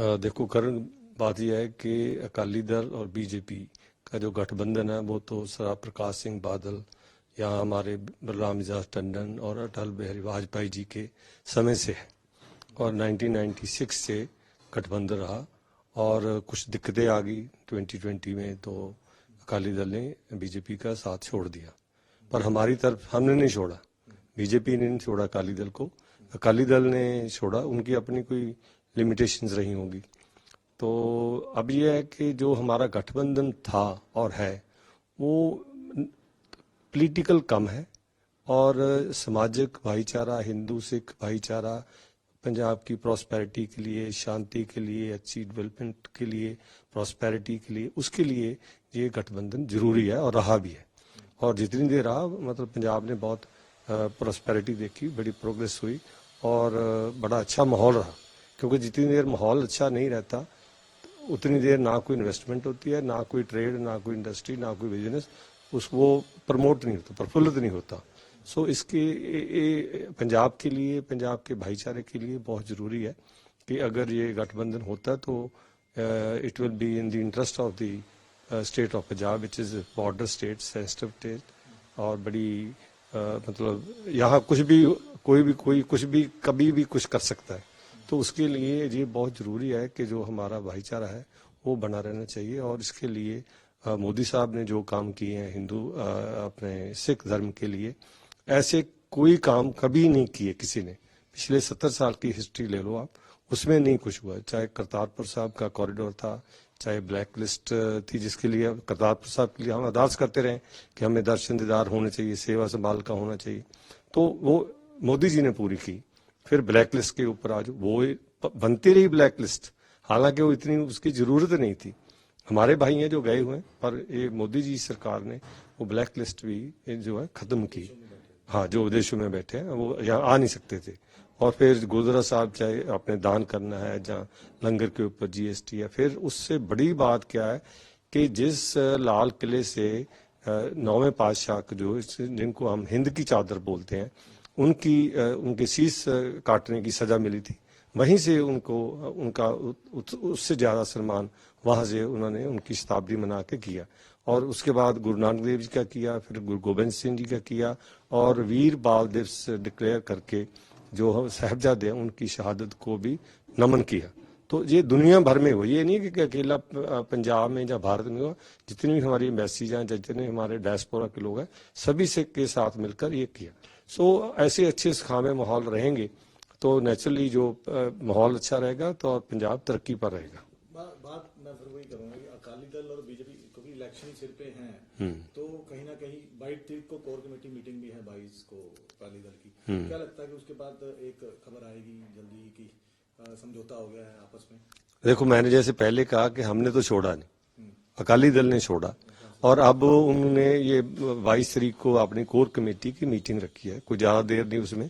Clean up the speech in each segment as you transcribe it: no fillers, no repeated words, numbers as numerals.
देखो करण, बात यह है कि अकाली दल और बीजेपी का जो गठबंधन है वो तो सर प्रकाश सिंह बादल या हमारे बलराम मिजाज टंडन और अटल बिहारी वाजपेयी जी के समय से है और 1996 से गठबंधन रहा और कुछ दिक्कतें आ गई 2020 में तो अकाली दल ने बीजेपी का साथ छोड़ दिया। पर हमारी तरफ हमने नहीं छोड़ा, बीजेपी ने नहीं छोड़ा अकाली दल को, अकाली दल ने छोड़ा, उनकी अपनी कोई लिमिटेशंस रही होंगी। तो अब यह है कि जो हमारा गठबंधन था और है वो पॉलिटिकल कम है और सामाजिक भाईचारा, हिंदू सिख भाईचारा, पंजाब की प्रॉस्पेरिटी के लिए, शांति के लिए, अच्छी डेवलपमेंट के लिए, प्रॉस्पेरिटी के लिए, उसके लिए ये गठबंधन जरूरी है और रहा भी है। और जितनी देर रहा मतलब पंजाब ने बहुत प्रॉस्पेरिटी देखी, बड़ी प्रोग्रेस हुई और बड़ा अच्छा माहौल रहा, क्योंकि जितनी देर माहौल अच्छा नहीं रहता उतनी देर ना कोई इन्वेस्टमेंट होती है, ना कोई ट्रेड, ना कोई इंडस्ट्री, ना कोई बिजनेस वो प्रमोट नहीं होता, प्रफुल्लित नहीं होता। सो इसके पंजाब के लिए, पंजाब के भाईचारे के लिए बहुत ज़रूरी है कि अगर ये गठबंधन होता तो it will be in the interest of the state of Punjab which is border state, sensitive state, और बड़ी मतलब यहाँ कुछ भी कोई कुछ भी कभी भी कुछ कर सकता है। तो उसके लिए ये बहुत ज़रूरी है कि जो हमारा भाईचारा है वो बना रहना चाहिए। और इसके लिए मोदी साहब ने जो काम किए हैं हिंदू अपने सिख धर्म के लिए, ऐसे कोई काम कभी नहीं किए किसी ने। पिछले 70 साल की हिस्ट्री ले लो आप, उसमें नहीं कुछ हुआ। चाहे करतारपुर साहब का कॉरिडोर था, चाहे ब्लैक लिस्ट थी जिसके लिए करतारपुर साहब के लिए हम अरदास करते रहे कि हमें दर्शन दीदार होने चाहिए, सेवा संभाल का होना चाहिए, तो वो मोदी जी ने पूरी की। फिर ब्लैक लिस्ट के ऊपर आज वो बनती रही ब्लैक लिस्ट, हालांकि वो इतनी उसकी जरूरत नहीं थी। हमारे भाई हैं जो गए हुए हैं, पर ये मोदी जी सरकार ने वो ब्लैक लिस्ट भी जो है खत्म की। हाँ, जो विदेशों में बैठे हैं वो यहाँ आ नहीं सकते थे। और फिर गुरुद्वारा साहब चाहे आपने दान करना है, जहाँ लंगर के ऊपर जीएसटी है। फिर उससे बड़ी बात क्या है कि जिस लाल किले से 9वें पातशाह जो जिनको हम हिंद की चादर बोलते हैं, उनके शीश काटने की सजा मिली थी, वहीं से उनका उससे ज़्यादा सम्मान वहाँ से उन्होंने उनकी शताब्दी मना के किया। और उसके बाद गुरु नानक देव जी का किया, फिर गुरु गोबिंद सिंह जी का किया, और वीर बाल दिवस डिक्लेयर करके जो साहिबजादे हैं उनकी शहादत को भी नमन किया। तो ये दुनिया भर में हुआ, ये नहीं कि अकेला पंजाब में या भारत में हुआ, जितनी भी हमारी एम्बेसीज हैं, जितने हमारे डायस्पोरा के लोग हैं, सभी से के साथ मिलकर ये किया। सो ऐसे अच्छे खामे माहौल रहेंगे तो नेचुरली जो माहौल अच्छा रहेगा तो और पंजाब तरक्की पर रहेगा। बात मैं फिर वही करूंगा कि अकाली दल और बीजेपी क्योंकि इलेक्शन सिर पे हैं, तो कहीं ना कहीं 22 तारीख को कोर कमेटी मीटिंग भी है 22 को अकाली दल की। क्या लगता है कि उसके बाद एक खबर आएगी जल्दी की समझौता हो गया है आपस में? देखो, मैंने जैसे पहले कहा कि हमने तो छोड़ा नहीं, अकाली दल ने छोड़ा, और अब उन्होंने ये 22 तारीख को अपनी कोर कमेटी की मीटिंग रखी है, कोई ज्यादा देर नहीं, उसमें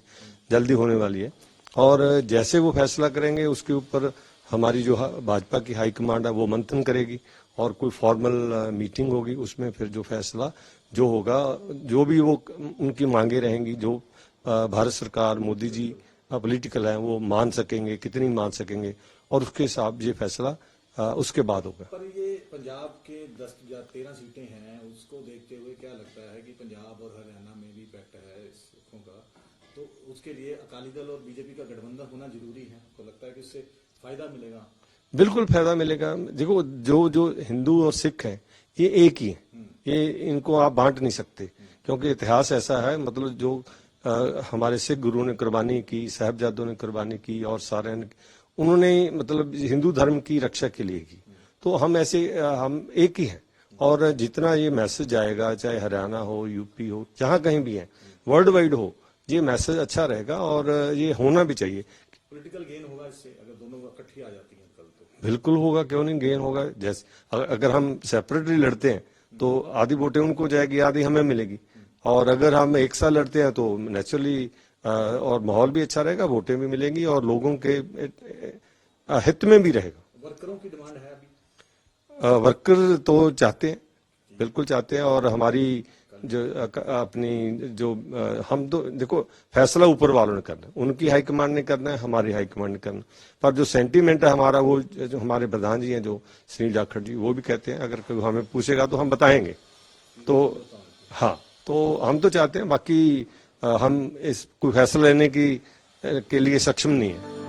जल्दी होने वाली है। और जैसे वो फैसला करेंगे उसके ऊपर हमारी जो भाजपा की हाईकमांड है वो मंथन करेगी और कोई फॉर्मल मीटिंग होगी, उसमें फिर जो फैसला जो होगा, जो भी वो उनकी मांगे रहेंगी, जो भारत सरकार मोदी जी पॉलिटिकल है वो मान सकेंगे, कितनी मान सकेंगे, और उसके हिसाब ये फैसला उसके बाद होगा। पर ये पंजाब के 10 या 13 सीटें हैं, उसको देखते हुए क्या लगता है कि पंजाब और हरियाणा में भी इम्पैक्ट है सिखों का, तो उसके लिए अकाली दल और बीजेपी का गठबंधन होना जरूरी है? तो लगता है कि इससे फायदा मिलेगा? बिल्कुल फायदा मिलेगा। देखो, जो हिंदू और सिख हैं ये एक ही है, ये इनको आप बांट नहीं सकते, क्योंकि इतिहास ऐसा है, मतलब जो हमारे सिख गुरु ने कुर्बानी की, साहिबजादों ने कुर्बानी की, और सारे उन्होंने मतलब हिंदू धर्म की रक्षा के लिए की। तो हम हम एक ही हैं, और जितना ये मैसेज आएगा, चाहे हरियाणा हो, यूपी हो, जहाँ कहीं भी है, वर्ल्ड वाइड हो, ये मैसेज अच्छा रहेगा और ये होना भी चाहिए। पॉलिटिकल गेन होगा इससे अगर दोनों इकट्ठी आ जाती हैं कल तो? बिल्कुल होगा, क्यों नहीं गेन होगा। जैसे अगर हम सेपरेटली लड़ते हैं तो आधी वोटें उनको जाएगी, आधी हमें मिलेगी, और अगर हम एक साथ लड़ते हैं तो नेचुरली और माहौल भी अच्छा रहेगा, वोटें भी मिलेंगी और लोगों के हित में भी रहेगा। वर्करों की डिमांड है अभी? वर्कर तो चाहते हैं, बिल्कुल चाहते हैं, और हमारी जो अपनी जो हम तो देखो फैसला ऊपर वालों ने करना है, उनकी हाईकमांड ने करना है, हमारी हाईकमांड ने करना, पर जो सेंटीमेंट है हमारा, वो जो हमारे प्रधान जी हैं जो सुनील जाखड़ जी, वो भी कहते हैं अगर कोई हमें पूछेगा तो हम बताएंगे। तो हाँ, तो हम तो चाहते हैं, बाकी हम इस कोई फैसला लेने के लिए सक्षम नहीं है।